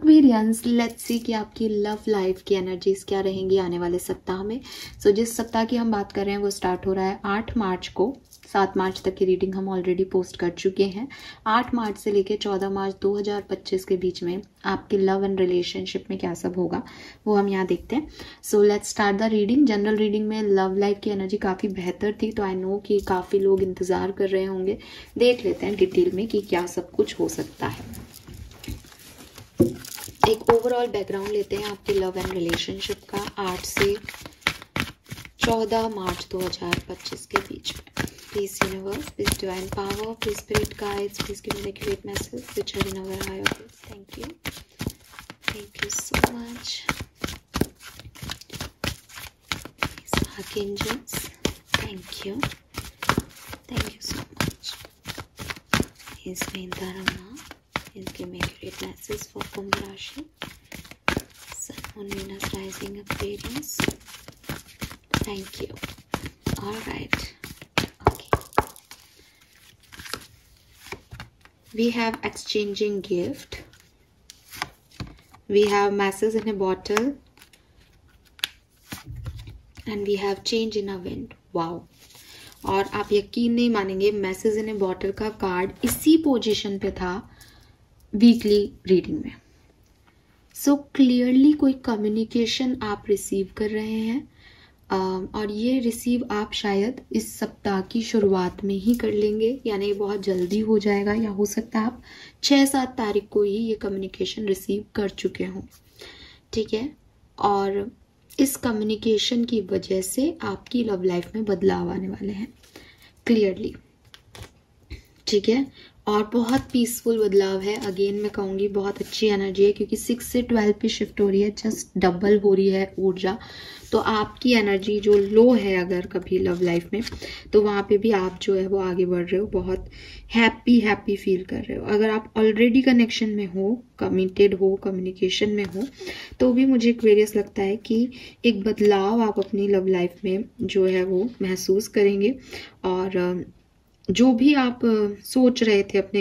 Aquarians, let's see कि आपकी love life की एनर्जीज क्या रहेंगी आने वाले सप्ताह में। जिस सप्ताह की हम बात कर रहे हैं वो स्टार्ट हो रहा है 8 मार्च को। 7 मार्च तक की रीडिंग हम ऑलरेडी पोस्ट कर चुके हैं। 8 मार्च से लेकर 14 मार्च 2025 के बीच में आपके लव एंड रिलेशनशिप में क्या सब होगा वो हम यहाँ देखते हैं। Let's start the reading. General reading में लव लाइफ की एनर्जी काफ़ी बेहतर थी, तो आई नो कि काफ़ी लोग इंतज़ार कर रहे होंगे। देख लेते हैं डिटेल में कि क्या सब कुछ हो सकता है। एक ओवरऑल बैकग्राउंड लेते हैं आपके लव एंड रिलेशनशिप का 8 से 14 मार्च 2025 के बीच में। Please universe, please divine power, please spirit guides, please give me the accurate message which are in our higher place. Thank you. Thank you so much. Please archangels, thank you. Thank you so much. Please main dharma, please give me accurate message for Kumbh Rashi. Sun, Moon, Venus, Rising, Aquarius. Thank you. All right. We have exchanging gift. We have masses in a bottle. And we have change in a wind. Wow. और आप यकीन नहीं मानेंगे, message इन ए bottle का card इसी position पे था weekly reading में। क्लियरली कोई कम्युनिकेशन आप रिसीव कर रहे हैं, और ये रिसीव आप शायद इस सप्ताह की शुरुआत में ही कर लेंगे, यानी बहुत जल्दी हो जाएगा, या हो सकता है आप 6-7 तारीख को ही ये कम्युनिकेशन रिसीव कर चुके हों। ठीक है, और इस कम्युनिकेशन की वजह से आपकी लव लाइफ में बदलाव आने वाले हैं क्लियरली। ठीक है, और बहुत पीसफुल बदलाव है। अगेन मैं कहूँगी बहुत अच्छी एनर्जी है, क्योंकि 6 से 12 पे शिफ्ट हो रही है, जस्ट डबल हो रही है ऊर्जा। तो आपकी एनर्जी जो लो है अगर कभी लव लाइफ में, तो वहाँ पे भी आप जो है वो आगे बढ़ रहे हो, बहुत हैप्पी फील कर रहे हो। अगर आप ऑलरेडी कनेक्शन में हो, कमिटेड हो, कम्युनिकेशन में हो, तो भी मुझे एक्वेरियस लगता है कि एक बदलाव आप अपनी लव लाइफ में जो है वो महसूस करेंगे। और जो भी आप सोच रहे थे अपने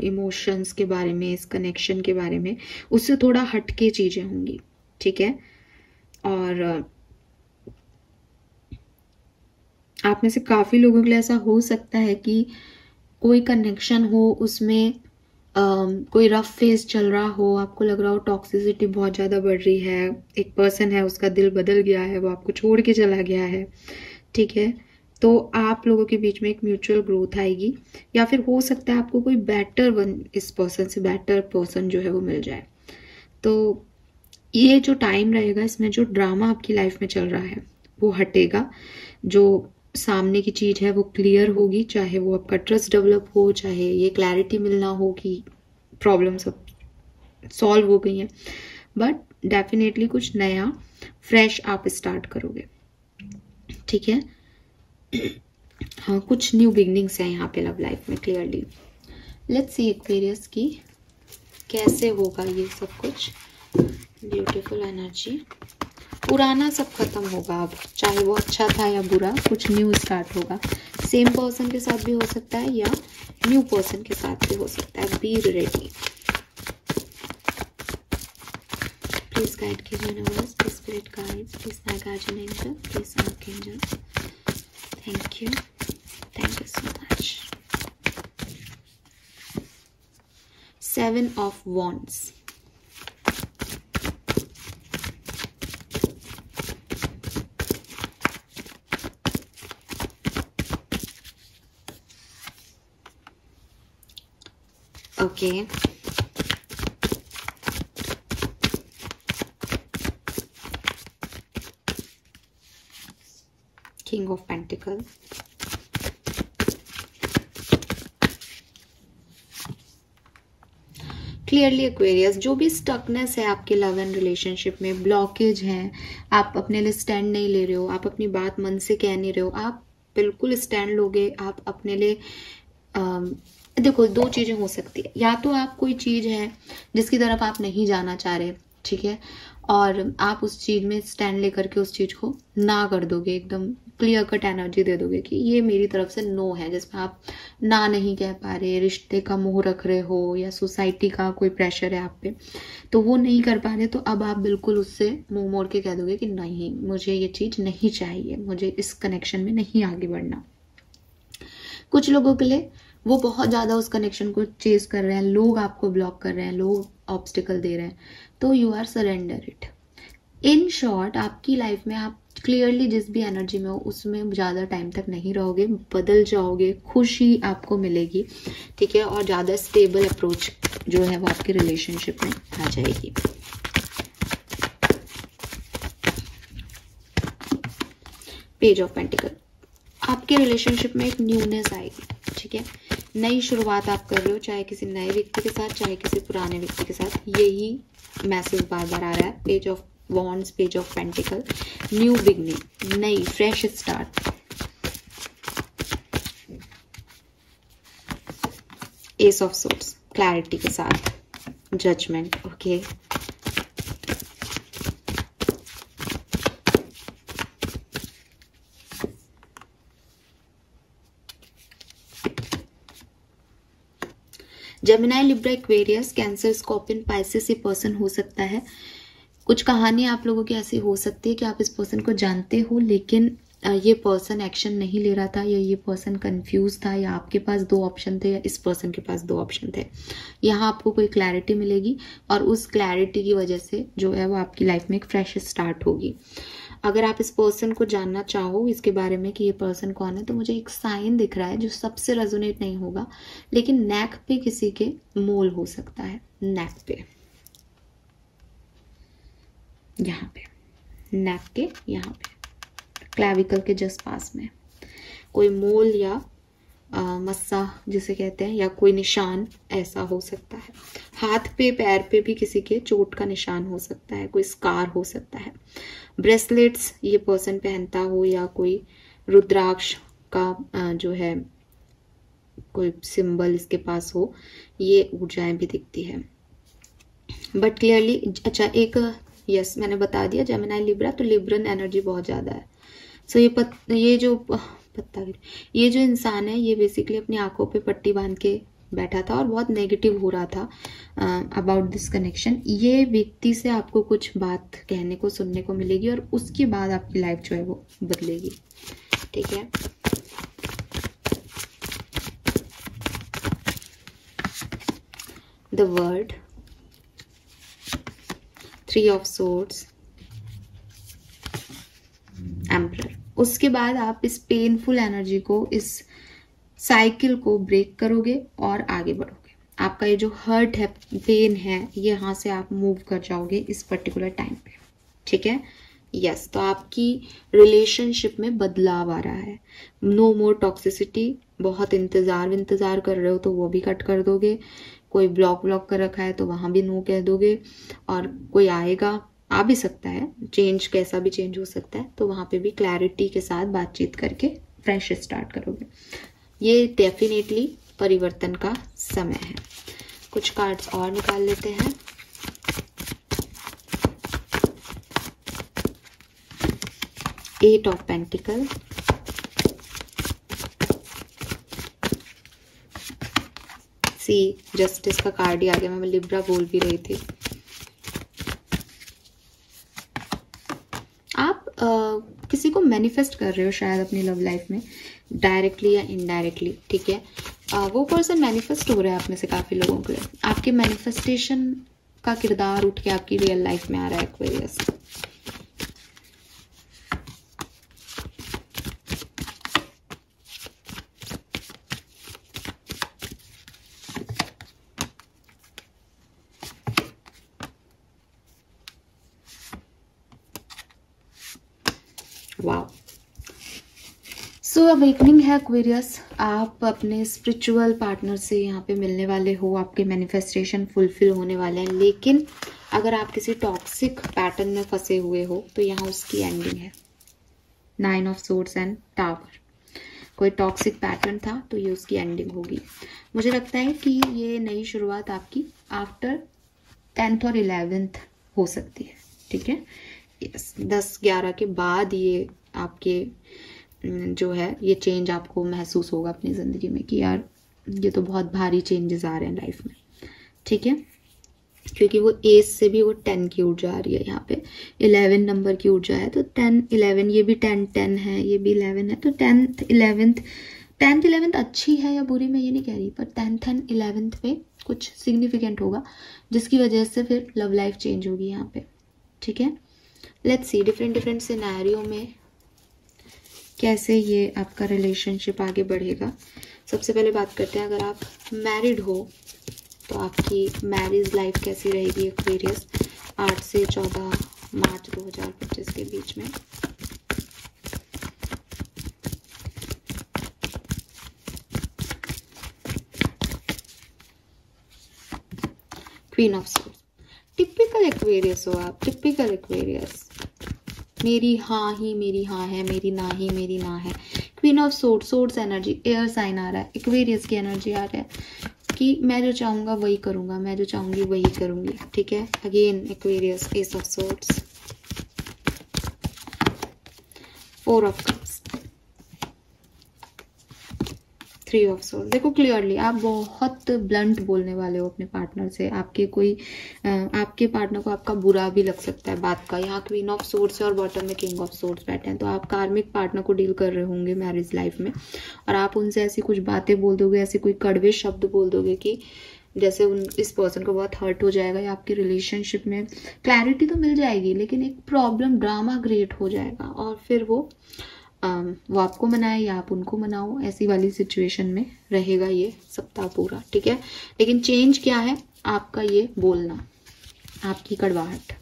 इमोशंस के बारे में, इस कनेक्शन के बारे में, उससे थोड़ा हटके चीजें होंगी। ठीक है, और आप में से काफी लोगों के लिए ऐसा हो सकता है कि कोई कनेक्शन हो, उसमें कोई रफ फेज चल रहा हो, आपको लग रहा हो टॉक्सिसिटी बहुत ज्यादा बढ़ रही है, एक पर्सन है उसका दिल बदल गया है, वो आपको छोड़ के चला गया है। ठीक है, तो आप लोगों के बीच में एक म्यूचुअल ग्रोथ आएगी, या फिर हो सकता है आपको कोई बेटर वन, इस पर्सन से बेटर पर्सन जो है वो मिल जाए। तो ये जो टाइम रहेगा, इसमें जो ड्रामा आपकी लाइफ में चल रहा है वो हटेगा, जो सामने की चीज है वो क्लियर होगी, चाहे वो आपका ट्रस्ट डेवलप हो, चाहे ये क्लैरिटी मिलना हो कि प्रॉब्लम सब सॉल्व हो गई है, बट डेफिनेटली कुछ नया फ्रेश आप स्टार्ट करोगे। ठीक है, हाँ, कुछ न्यू बिगनिंग्स हैं यहाँ पे लव लाइफ में क्लियरली। लेट्स सी एक्वेरियस की कैसे होगा ये सब कुछ। ब्यूटीफुल एनर्जी, पुराना सब खत्म होगा अब, चाहे वो अच्छा था या बुरा, कुछ न्यू स्टार्ट होगा। सेम पर्सन के साथ भी हो सकता है या न्यू पर्सन के साथ भी हो सकता है। Be ready. प्लीज गाइड कीजिए universe, please spirit guide, please my guardian angel, please archangel. Thank you. Thank you so much. 7 of Wands. Okay. King of Pentacles. Clearly Aquarius, जो भी स्टकनेस है आपके लव एंड रिलेशनशिप में, blockage है, आप अपने लिए स्टैंड नहीं ले रहे हो, आप अपनी बात मन से कह नहीं रहे हो, आप बिल्कुल स्टैंड लोगे आप अपने लिए। देखो, 2 चीजें हो सकती है, या तो आप कोई चीज है जिसकी तरफ आप नहीं जाना चाह रहे, ठीक है, और आप उस चीज में स्टैंड लेकर के उस चीज को ना कर दोगे, एकदम क्लियर कट एनर्जी दे दोगे कि ये मेरी तरफ से नो है, जिसमें आप ना नहीं कह पा रहे, रिश्ते का मोह रख रहे हो या सोसाइटी का कोई प्रेशर है आप पे, तो वो नहीं कर पा रहे, तो अब आप बिल्कुल उससे मुंह मोड़ के कह दोगे कि नहीं, मुझे ये चीज नहीं चाहिए, मुझे इस कनेक्शन में नहीं आगे बढ़ना। कुछ लोगों के लिए वो बहुत ज़्यादा उस कनेक्शन को चेज कर रहे हैं, लोग आपको ब्लॉक कर रहे हैं, लोग ऑब्स्टिकल दे रहे हैं, तो you are surrender it. In short, आपकी लाइफ में आप क्लियरली जिस भी एनर्जी में हो उसमें ज़्यादा टाइम तक नहीं रहोगे, बदल जाओगे, खुशी आपको मिलेगी, ठीक है, और ज़्यादा स्टेबल अप्रोच जो है वो आपके रिलेशनशिप में आ जाएगी। पेज ऑफ पेंटिकल, आपके रिलेशनशिप में एक न्यूनेस आएगी, ठीक है, नई शुरुआत आप कर रहे हो, चाहे किसी नए व्यक्ति के साथ, चाहे किसी पुराने व्यक्ति के साथ, यही मैसेज बार बार आ रहा है। Page of wands, page of pentacle, new beginning, नई fresh start. Ace of swords, clarity के साथ, judgement, okay. Gemini, Libra, Aquarius, Cancer, scorpion, Pisces ये पर्सन हो सकता है। कुछ कहानी आप लोगों की ऐसी हो सकती है कि आप इस पर्सन को जानते हो, लेकिन ये पर्सन एक्शन नहीं ले रहा था, या ये पर्सन कंफ्यूज था, या आपके पास दो ऑप्शन थे, या इस पर्सन के पास दो ऑप्शन थे। यहाँ आपको कोई क्लैरिटी मिलेगी, और उस क्लैरिटी की वजह से जो है वो आपकी लाइफ में एक फ्रेश स्टार्ट होगी। अगर आप इस पर्सन को जानना चाहो, इसके बारे में कि ये पर्सन कौन है, तो मुझे एक साइन दिख रहा है जो सबसे रेजोनेट नहीं होगा, लेकिन नेक पे किसी के मोल हो सकता है, नेक पे, यहाँ पे, नेक के यहाँ पे, क्लैविकल के जस्ट पास में कोई मोल या मस्सा जिसे कहते हैं, या कोई निशान ऐसा हो सकता है। हाथ पे, पैर पे भी किसी के चोट का निशान हो सकता है, कोई स्कार हो सकता है। ब्रेसलेट्स ये पर्सन पहनता हो, या कोई रुद्राक्ष का जो है कोई सिंबल इसके पास हो, ये ऊर्जाएं भी दिखती है। बट क्लियरली, अच्छा एक यस मैंने बता दिया, जेमिनाई लिब्रा, तो लिब्रन एनर्जी बहुत ज्यादा है। सो ये जो इंसान है, ये बेसिकली अपनी आंखों पे पट्टी बांध के बैठा था और बहुत नेगेटिव हो रहा था अबाउट दिस कनेक्शन। ये व्यक्ति से आपको कुछ बात कहने को, सुनने को मिलेगी, और उसके बाद आपकी लाइफ जो है वो बदलेगी, ठीक है। The word, 3 of swords, emperor. उसके बाद आप इस पेनफुल एनर्जी को, इस साइकिल को ब्रेक करोगे और आगे बढ़ोगे। आपका ये जो हर्ट है, पेन है, ये यहाँ से आप मूव कर जाओगे इस पर्टिकुलर टाइम पे, ठीक है। यस, तो आपकी रिलेशनशिप में बदलाव आ रहा है। नो मोर टॉक्सिसिटी। बहुत इंतजार कर रहे हो तो वो भी कट कर दोगे। कोई ब्लॉक कर रखा है तो वहां भी नो कह दोगे, और कोई आएगा, आ भी सकता है, चेंज कैसा भी चेंज हो सकता है, तो वहां पे भी क्लैरिटी के साथ बातचीत करके फ्रेश स्टार्ट करोगे। ये डेफिनेटली परिवर्तन का समय है। कुछ कार्ड्स और निकाल लेते हैं। Eight of pentacle, see justice का कार्ड ही आ गया, मैं लिब्रा बोल भी रही थी। आप किसी को मैनिफेस्ट कर रहे हो शायद अपनी लव लाइफ में, डायरेक्टली या इनडायरेक्टली, ठीक है। वो पर्सन मैनिफेस्ट हो रहा है आप में से काफी लोगों के लिए। आपके मैनिफेस्टेशन का किरदार उठ के आपकी रियल लाइफ में आ रहा है एक्वेरियस। वाओ, सो अवेकनिंग है एक्वेरियस। आप अपने स्पिरिचुअल पार्टनर से यहाँ पे मिलने वाले हो, आपके मैनिफेस्टेशन फुलफिल होने वाले हैं। लेकिन अगर आप किसी टॉक्सिक पैटर्न में फंसे हुए हो तो यहाँ उसकी एंडिंग है। 9 ऑफ सोर्ड्स एंड टावर। कोई टॉक्सिक पैटर्न था तो ये उसकी एंडिंग होगी। मुझे लगता है कि ये नई शुरुआत आपकी आफ्टर 10th और 11th हो सकती है, ठीक है। यस, 10-11 के बाद ये आपके जो है ये चेंज आपको महसूस होगा अपनी ज़िंदगी में कि यार ये तो बहुत भारी चेंजेस आ रहे हैं लाइफ में, ठीक है। क्योंकि वो एज से भी वो 10 की ऊर्जा आ रही है, यहाँ पे 11 नंबर की ऊर्जा है, तो 10 11, ये भी 10 है, ये भी 11 है, तो 10th 11th अच्छी है या बुरी मैं ये नहीं कह रही, पर 10th एंड 11th पे कुछ सिग्निफिकेंट होगा जिसकी वजह से फिर लव लाइफ चेंज होगी यहाँ पे, ठीक है। लेट्स सी डिफरेंट सिनेरियो में कैसे ये आपका रिलेशनशिप आगे बढ़ेगा। सबसे पहले बात करते हैं, अगर आप मैरिड हो तो आपकी मैरिज लाइफ कैसी रहेगी एक्वेरियस 8 से 14 मार्च 2025 के बीच में। Queen of swords, typical Aquarius हो आप, टिपिकल एक्वेरियस, मेरी हाँ ही मेरी हाँ है, मेरी ना ही मेरी ना है। Queen of swords, swords energy, air sign आ रहा है, एक्वेरियस की एनर्जी आ रहा है कि मैं जो चाहूँगा वही करूँगा, मैं जो चाहूँगी वही करूँगी, ठीक है। Again Aquarius, S of swords, 4 of cups, 3 of swords. देखो क्लियरली आप बहुत ब्लंट बोलने वाले हो अपने पार्टनर से, आपके पार्टनर को आपका बुरा भी लग सकता है बात का। यहाँ क्वीन ऑफ सोर्ड्स और बॉटम में किंग ऑफ सोर्ड्स बैठे हैं, तो आप कार्मिक पार्टनर को डील कर रहे होंगे मैरिज लाइफ में, और आप उनसे ऐसी कुछ बातें बोल दोगे, ऐसे कोई कड़वे शब्द बोल दोगे कि जैसे इस पर्सन को बहुत हर्ट हो जाएगा, या आपकी रिलेशनशिप में क्लैरिटी तो मिल जाएगी लेकिन एक प्रॉब्लम ड्रामा क्रिएट हो जाएगा, और फिर वो आपको मनाए या आप उनको मनाओ, ऐसी वाली सिचुएशन में रहेगा ये सप्ताह पूरा, ठीक है। लेकिन चेंज क्या है, आपका ये बोलना, आपकी कड़वाहट,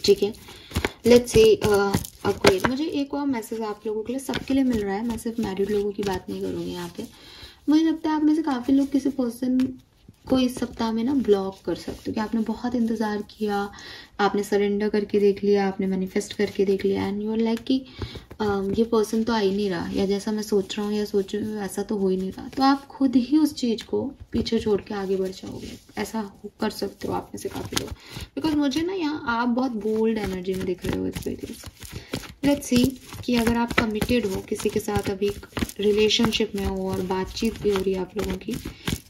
ठीक है। लेट्स से अब मुझे एक और मैसेज आप लोगों के लिए, सबके लिए मिल रहा है, मैं सिर्फ मैरिड लोगों की बात नहीं करूँगी यहाँ पे। मुझे लगता है आप में से काफ़ी लोग किसी पर्सन को इस सप्ताह में ना ब्लॉक कर सकते हो कि आपने बहुत इंतज़ार किया, आपने सरेंडर करके देख लिया, आपने मैनिफेस्ट करके देख लिया, एंड यू आर लाइक कि ये पर्सन तो आ ही नहीं रहा, या जैसा मैं सोच रहा हूँ या सोच रही हूँ ऐसा तो हो ही नहीं रहा, तो आप खुद ही उस चीज़ को पीछे छोड़ के आगे बढ़ जाओगे। ऐसा कर सकते हो आप में से काफ़ी लोग, बिकॉज मुझे ना यहाँ आप बहुत बोल्ड एनर्जी में दिख रहे हो एक्सपीरियंस। लेट्स सी कि अगर आप कमिटेड हो किसी के साथ, अभी रिलेशनशिप में हो और बातचीत भी हो रही है आप लोगों की,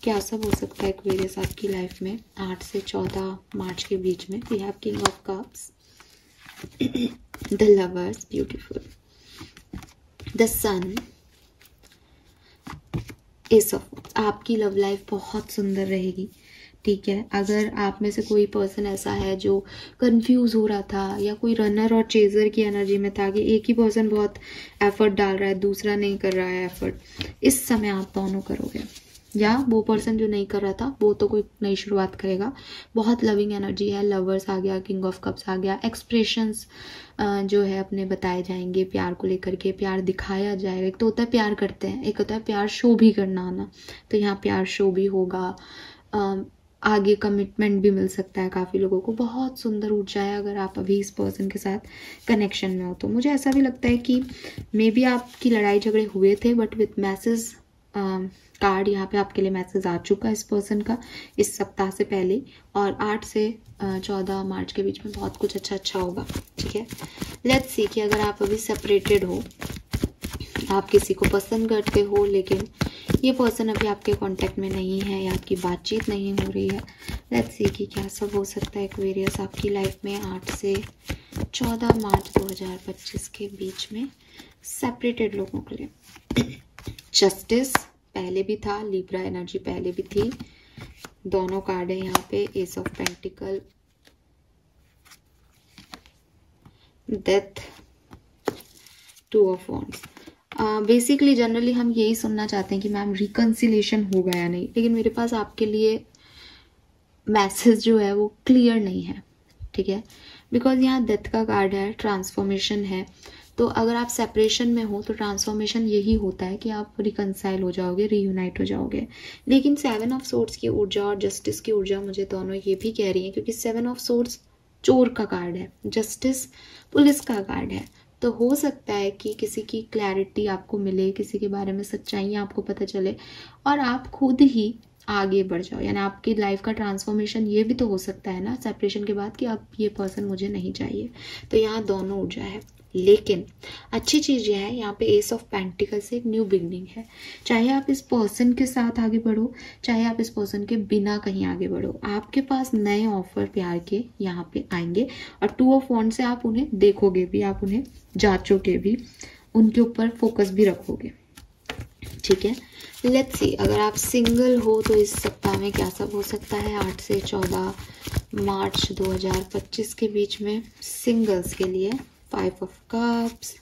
क्या सब हो सकता है एक्वेरियस आपकी लाइफ में 8 से 14 मार्च के बीच में। We have king of cups, the lovers, beautiful, the sun, ace of. आपकी लव लाइफ बहुत सुंदर रहेगी, ठीक है। अगर आप में से कोई पर्सन ऐसा है जो कंफ्यूज हो रहा था, या कोई रनर और चेजर की एनर्जी में था कि एक ही पर्सन बहुत एफर्ट डाल रहा है, दूसरा नहीं कर रहा है एफर्ट, इस समय आप दोनों करोगे, या वो पर्सन जो नहीं कर रहा था वो तो कोई नई शुरुआत करेगा। बहुत लविंग एनर्जी है, लवर्स आ गया, किंग ऑफ कप्स आ गया, एक्सप्रेशंस जो है अपने बताए जाएंगे, प्यार को लेकर के प्यार दिखाया जाएगा। एक तो होता है प्यार करते हैं, एक होता है प्यार शो भी करना आना, तो यहाँ प्यार शो भी होगा, आगे कमिटमेंट भी मिल सकता है काफ़ी लोगों को। बहुत सुंदर ऊर्जा है अगर आप अभी इस पर्सन के साथ कनेक्शन में हो तो। मुझे ऐसा भी लगता है कि मे बी आपकी लड़ाई झगड़े हुए थे, बट विथ मैसेज कार्ड यहाँ पे आपके लिए मैसेज आ चुका है इस पर्सन का इस सप्ताह से पहले, और 8 से 14 मार्च के बीच में बहुत कुछ अच्छा होगा, ठीक है। लेट्स सी कि अगर आप अभी सेपरेटेड हो, आप किसी को पसंद करते हो लेकिन ये पर्सन अभी आपके कांटेक्ट में नहीं है, या आपकी बातचीत नहीं हो रही है, लेट्स सी कि क्या सब हो सकता है एक्वेरियस आपकी लाइफ में 8 से 14 मार्च 2025 के बीच में सेपरेटेड लोगों के लिए। जस्टिस पहले भी था, लिब्रा एनर्जी पहले भी थी, दोनों कार्ड है यहाँ पे, S of pentacle, death, 2 of wands. Basically generally हम यही सुनना चाहते हैं कि मैम रिकन्सिलेशन होगा या नहीं, लेकिन मेरे पास आपके लिए मैसेज जो है वो क्लियर नहीं है, ठीक है, बिकॉज यहाँ डेथ का कार्ड है, ट्रांसफॉर्मेशन है, तो अगर आप सेपरेशन में हो तो ट्रांसफॉर्मेशन यही होता है कि आप रिकन्साइल हो जाओगे, रीयूनाइट हो जाओगे। लेकिन 7 ऑफ सोर्ड्स की ऊर्जा और जस्टिस की ऊर्जा मुझे दोनों ये भी कह रही है, क्योंकि 7 ऑफ सोर्ड्स चोर का कार्ड है, जस्टिस पुलिस का कार्ड है, तो हो सकता है कि किसी की क्लैरिटी आपको मिले, किसी के बारे में सच्चाइयाँ आपको पता चले, और आप खुद ही आगे बढ़ जाओ, यानी आपकी लाइफ का ट्रांसफॉर्मेशन ये भी तो हो सकता है ना सेपरेशन के बाद कि अब ये पर्सन मुझे नहीं चाहिए। तो यहाँ दोनों ऊर्जा है। लेकिन अच्छी चीज़ यह है यहाँ पे एस ऑफ पेंटिकल से एक न्यू बिगनिंग है। चाहे आप इस पर्सन के साथ आगे बढ़ो, चाहे आप इस पर्सन के बिना कहीं आगे बढ़ो, आपके पास नए ऑफर प्यार के यहाँ पे आएंगे। और 2 ऑफ वॉन्ड से आप उन्हें देखोगे भी, आप उन्हें जांचोगे भी, उनके ऊपर फोकस भी रखोगे। ठीक है, लेट्स सी अगर आप सिंगल हो तो इस सप्ताह में क्या सब हो सकता है। 8 से 14 मार्च 2025 के बीच में सिंगल्स के लिए 5 of cups,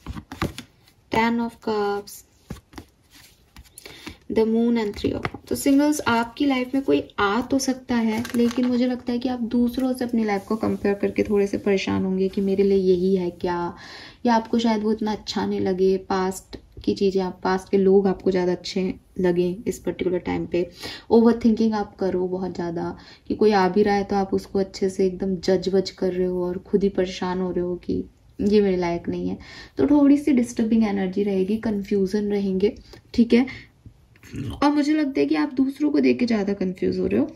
10 of cups, the moon and 3 of. तो सिंगल्स आपकी लाइफ में कोई आ तो सकता है, लेकिन मुझे लगता है कि आप दूसरों से अपनी लाइफ को कंपेयर करके थोड़े से परेशान होंगे कि मेरे लिए यही है क्या, या आपको शायद वो इतना अच्छा नहीं लगे, पास्ट की चीज़ें, आप पास्ट के लोग आपको ज़्यादा अच्छे लगे इस पर्टिकुलर टाइम पे। ओवर थिंकिंग आप करो बहुत ज़्यादा कि कोई आ भी रहा है तो आप उसको अच्छे से एकदम जज वज कर रहे हो और खुद ही परेशान हो रहे हो कि ये मेरे लायक नहीं है। तो थोड़ी सी डिस्टर्बिंग एनर्जी रहेगी, कन्फ्यूज़न रहेंगे। ठीक है, और मुझे लगता है कि आप दूसरों को देख के ज़्यादा कंफ्यूज हो रहे हो,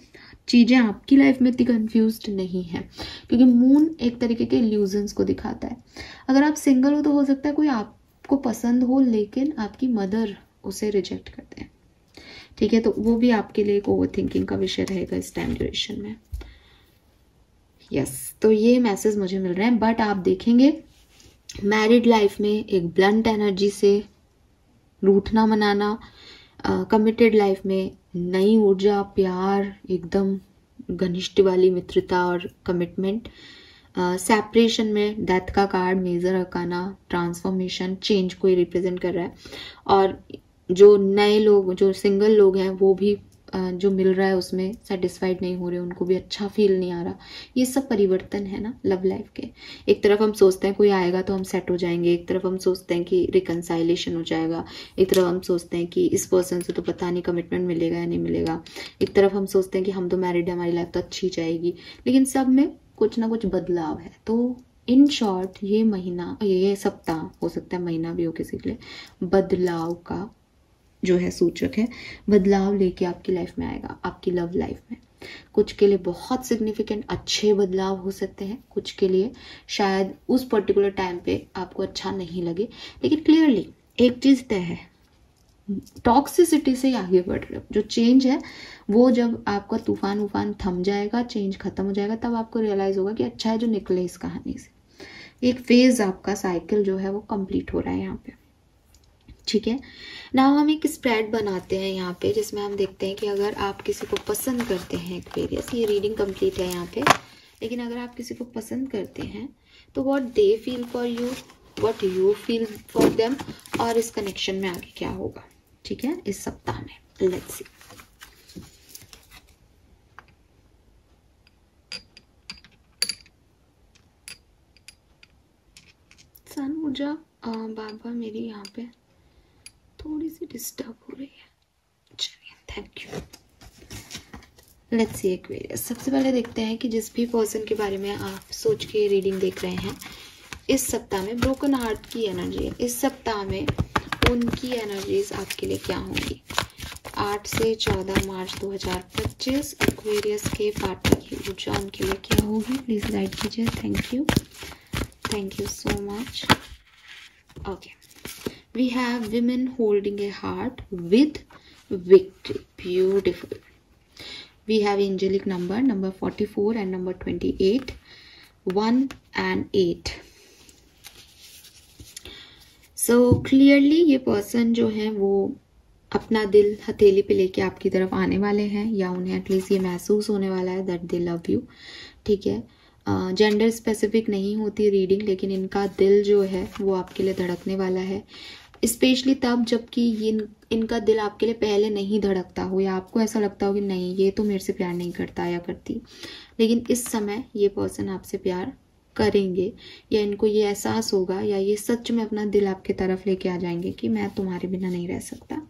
चीज़ें आपकी लाइफ में इतनी कंफ्यूज्ड नहीं है, क्योंकि मून एक तरीके के इल्यूजन्स को दिखाता है। अगर आप सिंगल हो तो हो सकता है कोई आपको पसंद हो लेकिन आपकी मदर उसे रिजेक्ट करते हैं। ठीक है, तो वो भी आपके लिए एक ओवर थिंकिंग का विषय रहेगा इस टाइम ड्यूरेशन में। यस, तो ये मैसेज मुझे मिल रहे हैं। बट आप देखेंगे मैरिड लाइफ में एक ब्लंट एनर्जी से रूठना मनाना, कमिटेड लाइफ में नई ऊर्जा, प्यार, एकदम घनिष्ठ वाली मित्रता और कमिटमेंट, सेपरेशन में डेथ का card, major arcana, transformation, change को रिप्रेजेंट कर रहा है। और जो नए लोग, जो सिंगल लोग हैं, वो भी जो मिल रहा है उसमें सेटिस्फाइड नहीं हो रहे, उनको भी अच्छा फील नहीं आ रहा। ये सब परिवर्तन है ना लव लाइफ के। एक तरफ हम सोचते हैं कोई आएगा तो हम सेट हो जाएंगे, एक तरफ हम सोचते हैं कि रिकंसाइलेशन हो जाएगा, एक तरफ हम सोचते हैं कि इस पर्सन से तो पता नहीं कमिटमेंट मिलेगा या नहीं मिलेगा, एक तरफ हम सोचते हैं कि हम तो मैरिड है, हमारी लाइफ तो अच्छी जाएगी। लेकिन सब में कुछ ना कुछ बदलाव है। तो इन शॉर्ट ये महीना, ये सप्ताह, हो सकता है महीना भी हो किसी के लिए, बदलाव का जो है सूचक है। बदलाव लेके आपकी लाइफ में आएगा, आपकी लव लाइफ में। कुछ के लिए बहुत सिग्निफिकेंट अच्छे बदलाव हो सकते हैं, कुछ के लिए शायद उस पर्टिकुलर टाइम पे आपको अच्छा नहीं लगे। लेकिन क्लियरली एक चीज तय है, टॉक्सिसिटी से आगे बढ़ रहे हो। जो चेंज है वो जब आपका तूफान वूफान थम जाएगा, चेंज खत्म हो जाएगा, तब आपको रियलाइज होगा कि अच्छा है जो निकले इस कहानी से। एक फेज आपका साइकिल जो है वो कंप्लीट हो रहा है यहाँ पे। ठीक है, नाउ हम एक स्प्रेड बनाते हैं यहाँ पे, जिसमें हम देखते हैं कि अगर आप किसी को पसंद करते हैं, एक्वेरियस, ये रीडिंग कंप्लीट है यहाँ पे, लेकिन अगर आप किसी को पसंद करते हैं तो what they feel for you, what you feel for them, और इस कनेक्शन में आगे क्या होगा। ठीक है, इस सप्ताह में लेट्स सी। सन ऊर्जा बाबा मेरी यहाँ पे थोड़ी सी डिस्टर्ब हो रही है। चलिए, thank you. Let's see Aquarius. सबसे पहले देखते हैं कि जिस भी पर्सन के बारे में आप सोच के रीडिंग देख रहे हैं, इस सप्ताह में ब्रोकन हार्ट की एनर्जी है। इस सप्ताह में उनकी एनर्जीज आपके लिए क्या होंगी। 8 से 14 मार्च 2025 एक्वेरियस के पार्टनर की ऊर्जा उनके लिए क्या होगी, प्लीज गाइड कीजिए। Thank you so much. Okay, we have women holding a heart with victory. Beautiful. We have angelic number 44 and number 28, 1 and 8. So clearly ये पर्सन जो है वो अपना दिल हथेली पे लेके आपकी तरफ आने वाले हैं, या उन्हें एटलीस्ट ये महसूस होने वाला है दैट दे लव यू। ठीक है, जेंडर स्पेसिफिक नहीं होती रीडिंग, लेकिन इनका दिल जो है वो आपके लिए धड़कने वाला है, स्पेशली तब जबकि इनका दिल आपके लिए पहले नहीं धड़कता हो, या आपको ऐसा लगता हो कि नहीं ये तो मेरे से प्यार नहीं करता या करती। लेकिन इस समय ये पर्सन आपसे प्यार करेंगे, या इनको ये एहसास होगा, या ये सच में अपना दिल आपके तरफ लेके आ जाएंगे कि मैं तुम्हारे बिना नहीं रह सकता।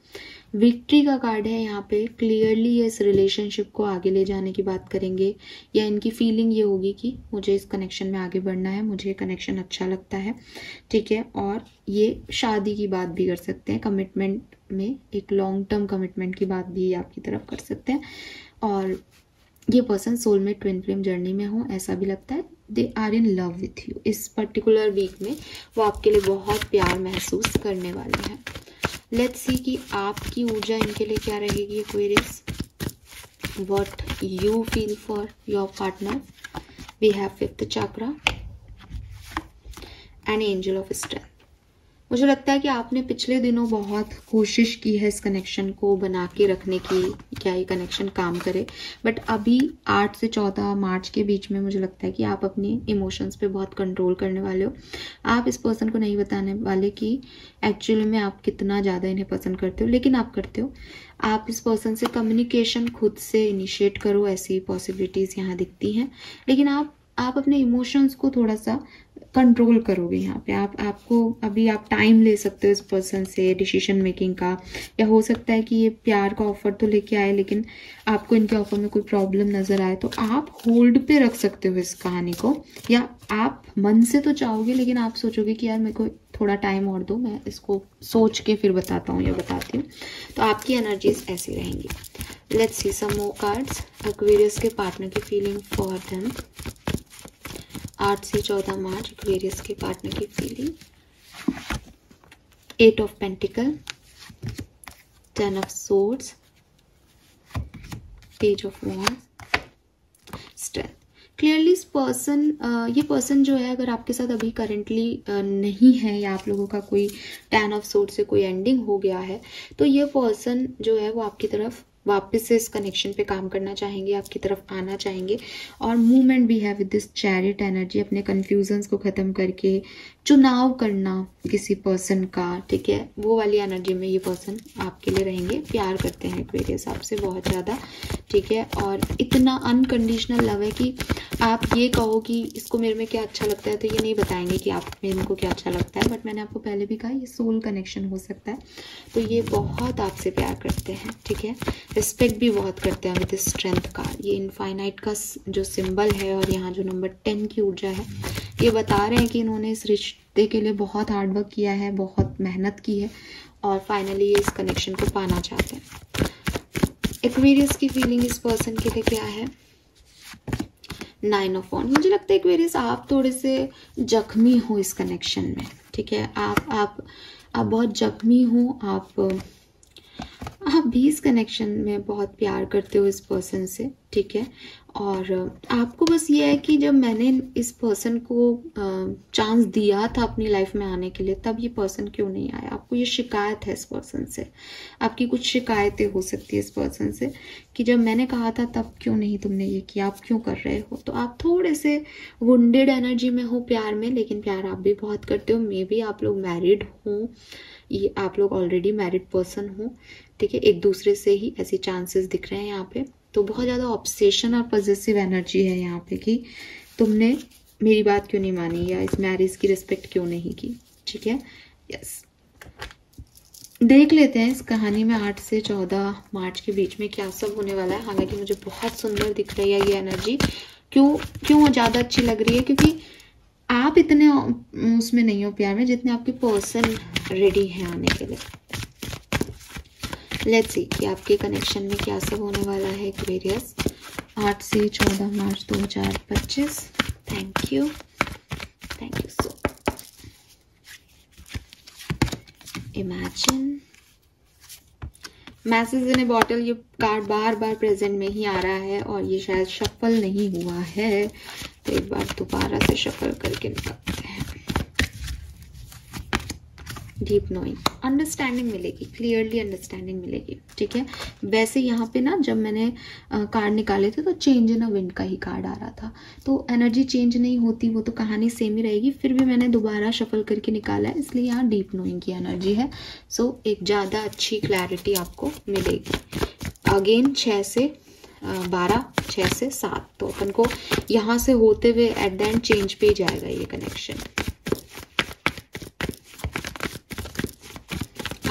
विक्ट्री का कार्ड है यहाँ पे। क्लियरली ये इस रिलेशनशिप को आगे ले जाने की बात करेंगे, या इनकी फीलिंग ये होगी कि मुझे इस कनेक्शन में आगे बढ़ना है, मुझे ये कनेक्शन अच्छा लगता है, ठीक है। और ये शादी की बात भी कर सकते हैं, कमिटमेंट में एक लॉन्ग टर्म कमिटमेंट की बात भी आपकी तरफ कर सकते हैं। और ये person soulmate twin flame journey में हो ऐसा भी लगता है। They are in love with you. इस पर्टिकुलर वीक में वो आपके लिए बहुत प्यार महसूस करने वाले हैं। लेट्स सी कि आपकी ऊर्जा इनके लिए क्या रहेगी Aquarius. What you feel for your partner. We have fifth chakra and angel of strength. मुझे लगता है कि आपने पिछले दिनों बहुत कोशिश की है इस कनेक्शन को बना के रखने की, क्या ये कनेक्शन काम करे, बट अभी 8 से 14 मार्च के बीच में मुझे लगता है कि आप अपने इमोशंस पे बहुत कंट्रोल करने वाले हो। आप इस पर्सन को नहीं बताने वाले कि एक्चुअली में आप कितना ज़्यादा इन्हें पसंद करते हो, लेकिन आप करते हो। आप इस पर्सन से कम्युनिकेशन खुद से इनिशिएट करो, ऐसी पॉसिबिलिटीज़ यहाँ दिखती हैं, लेकिन आप अपने इमोशंस को थोड़ा सा कंट्रोल करोगे यहाँ पे। आपको अभी आप टाइम ले सकते हो इस पर्सन से डिसीजन मेकिंग का, या हो सकता है कि ये प्यार का ऑफर तो लेके आए लेकिन आपको इनके ऑफर में कोई प्रॉब्लम नजर आए, तो आप होल्ड पे रख सकते हो इस कहानी को, या आप मन से तो चाहोगे लेकिन आप सोचोगे कि यार मेरे को थोड़ा टाइम और दो, मैं इसको सोच के फिर बताता हूँ या बताती हूँ। तो आपकी एनर्जीज ऐसी रहेंगी। Let's see some more cards. Aquarius के पार्टनर की फीलिंग फॉर देम 8 से 14 मार्च। एक्वेरियस के पार्टनर की feeling. 8 of pentacle, 10 of swords, page of wands, strength. Clearly इस पर्सन, ये पर्सन जो है अगर आपके साथ अभी करेंटली नहीं है, या आप लोगों का कोई 10 ऑफ सोर्ड से कोई एंडिंग हो गया है, तो ये पर्सन जो है वो आपकी तरफ वापस से इस कनेक्शन पे काम करना चाहेंगे, आपकी तरफ आना चाहेंगे। और मूवमेंट भी है विद दिस चैरिट एनर्जी, अपने कन्फ्यूजन्स को ख़त्म करके चुनाव करना किसी पर्सन का, ठीक है, वो वाली एनर्जी में ये पर्सन आपके लिए रहेंगे। प्यार करते हैं एक्वेरियस आपसे बहुत ज़्यादा, ठीक है, और इतना अनकंडीशनल लव है कि आप ये कहो कि इसको मेरे में क्या अच्छा लगता है, तो ये नहीं बताएंगे कि आप मेरे को क्या अच्छा लगता है, बट मैंने आपको पहले भी कहा ये सोल कनेक्शन हो सकता है। तो ये बहुत आपसे प्यार करते हैं, ठीक है, रिस्पेक्ट भी बहुत करते हैं विद स्ट्रेंथ का। ये इनफाइनाइट का जो सिंबल है और यहाँ जो नंबर 10 की ऊर्जा है, ये बता रहे हैं कि इन्होंने इस रिश्ते के लिए बहुत हार्डवर्क किया है, बहुत मेहनत की है, और फाइनली ये इस कनेक्शन को पाना चाहते हैं। एक्वेरियस की फीलिंग इस पर्सन के लिए क्या है। 9 ऑफ वॉन्ड्स। मुझे लगता है एक्वेरियस आप थोड़े से जख्मी हो इस कनेक्शन में, ठीक है, आप बहुत जख्मी हो। आप भी इस कनेक्शन में बहुत प्यार करते हो इस पर्सन से, ठीक है, और आपको बस ये है कि जब मैंने इस पर्सन को चांस दिया था अपनी लाइफ में आने के लिए, तब ये पर्सन क्यों नहीं आया। आपको ये शिकायत है इस पर्सन से, आपकी कुछ शिकायतें हो सकती है इस पर्सन से कि जब मैंने कहा था तब क्यों नहीं तुमने ये किया, आप क्यों कर रहे हो। तो आप थोड़े से वुंडेड एनर्जी में हो प्यार में, लेकिन प्यार आप भी बहुत करते हो। मे बी आप लोग मैरिड हो, ये आप लोग ऑलरेडी मैरिड पर्सन हो, ठीक है, एक दूसरे से ही ऐसी चांसेस दिख रहे हैं यहाँ पे। तो बहुत ज़्यादा ऑब्सेशन और पॉजिटिव एनर्जी है यहाँ पे कि तुमने मेरी बात क्यों नहीं मानी, या इस मैरिज की रिस्पेक्ट क्यों नहीं की, ठीक है। यस, देख लेते हैं इस कहानी में 8 से 14 मार्च के बीच में क्या सब होने वाला है। हालांकि मुझे बहुत सुंदर दिख रही है ये एनर्जी। क्यों ज़्यादा अच्छी लग रही है, क्योंकि आप इतने उसमें नहीं हो प्यार में जितने आपके पर्सन रेडी हैं आने के लिए। लेट्स सी कि आपके कनेक्शन में क्या सब होने वाला है एक्वेरियस 8 से 14 March 2025। Thank you so. Imagine message in A bottle. ये कार्ड बार बार प्रेजेंट में ही आ रहा है और ये शायद शफल नहीं हुआ है, तो एक बार दोबारा से शफल करके निकालते हैं। डीप नोइंग, अंडरस्टैंडिंग मिलेगी, क्लियरली अंडरस्टैंडिंग मिलेगी, ठीक है। वैसे यहाँ पे ना जब मैंने कार्ड निकाले थे तो चेंज इन अ विंड का ही कार्ड आ रहा था, तो एनर्जी चेंज नहीं होती, वो तो कहानी सेम ही रहेगी। फिर भी मैंने दोबारा शफल करके निकाला है, इसलिए यहाँ डीप नोइंग की एनर्जी है। सो एक ज़्यादा अच्छी क्लैरिटी आपको मिलेगी। अगेन 6 से 12, 6 से 7, तो अपन को यहाँ से होते हुए एट द एंड चेंज पे ही जाएगा ये कनेक्शन।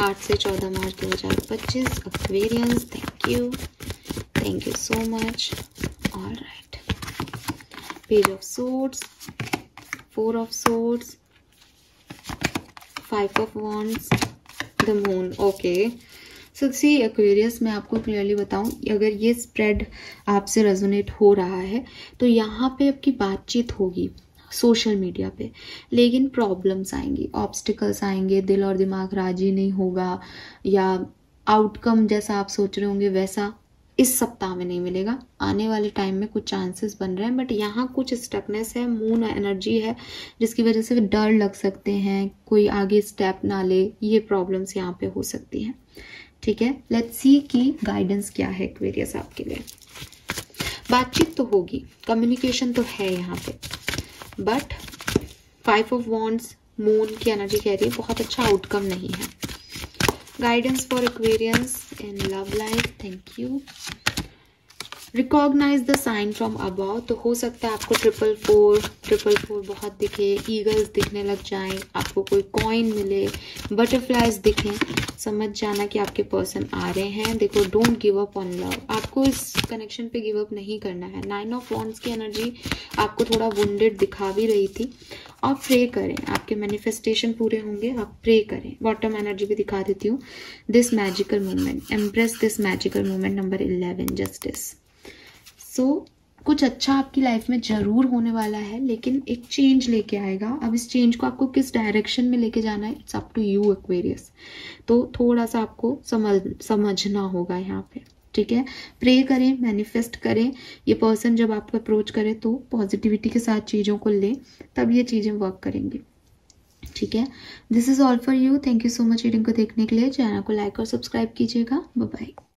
8 से 14 March 2025 Aquarians. Thank you so much. All right, page of swords, 4 of swords, 5 of wands, the moon. Okay, so see Aquarius, मैं आपको क्लियरली बताऊं, अगर ये स्प्रेड आपसे रेजोनेट हो रहा है तो यहाँ पे आपकी बातचीत होगी सोशल मीडिया पे, लेकिन प्रॉब्लम्स आएंगी, ऑब्स्टिकल्स आएंगे, दिल और दिमाग राजी नहीं होगा, या आउटकम जैसा आप सोच रहे होंगे वैसा इस सप्ताह में नहीं मिलेगा। आने वाले टाइम में कुछ चांसेस बन रहे हैं, बट यहाँ कुछ स्टकनेस है, मून एनर्जी है, जिसकी वजह से डर लग सकते हैं, कोई आगे स्टेप ना ले, ये प्रॉब्लम्स यहाँ पे हो सकती हैं। ठीक है, लेट्स सी कि गाइडेंस क्या है एक्वेरियस आपके लिए। बातचीत तो होगी, कम्युनिकेशन तो है यहाँ पे, बट 5 ऑफ वॉन्ड्स, मून की एनर्जी कह रही है बहुत अच्छा आउटकम नहीं है। Guidance for Aquarians in love life. Thank you. Recognise the sign from above, तो हो सकता है आपको 444 बहुत दिखे, ईगल्स दिखने लग जाएं, आपको कोई कॉइन मिले, बटरफ्लाइज दिखें, समझ जाना कि आपके पर्सन आ रहे हैं। देखो, don't give up on love, आपको इस कनेक्शन पे गिव अप नहीं करना है। 9 ऑफ वॉन्ड्स की एनर्जी आपको थोड़ा वुंडेड दिखा भी रही थी, और प्रे करें, आपके मैनिफेस्टेशन पूरे होंगे, आप प्रे करें। बॉटम एनर्जी भी दिखा देती हूँ, this magical moment, empress this magical moment, number 11, justice. So कुछ अच्छा आपकी लाइफ में जरूर होने वाला है, लेकिन एक चेंज लेके आएगा। अब इस चेंज को आपको किस डायरेक्शन में लेके जाना है, it's up to you Aquarius. तो थोड़ा सा आपको समझना होगा यहाँ पे। ठीक है, प्रे करें, मैनिफेस्ट करें। ये पर्सन जब आपको अप्रोच करे तो पॉजिटिविटी के साथ चीज़ों को ले, तब ये चीज़ें वर्क करेंगी। ठीक है, this is all for you. Thank you so much reading को देखने के लिए। चैनल को लाइक और सब्सक्राइब कीजिएगा। Bye bye.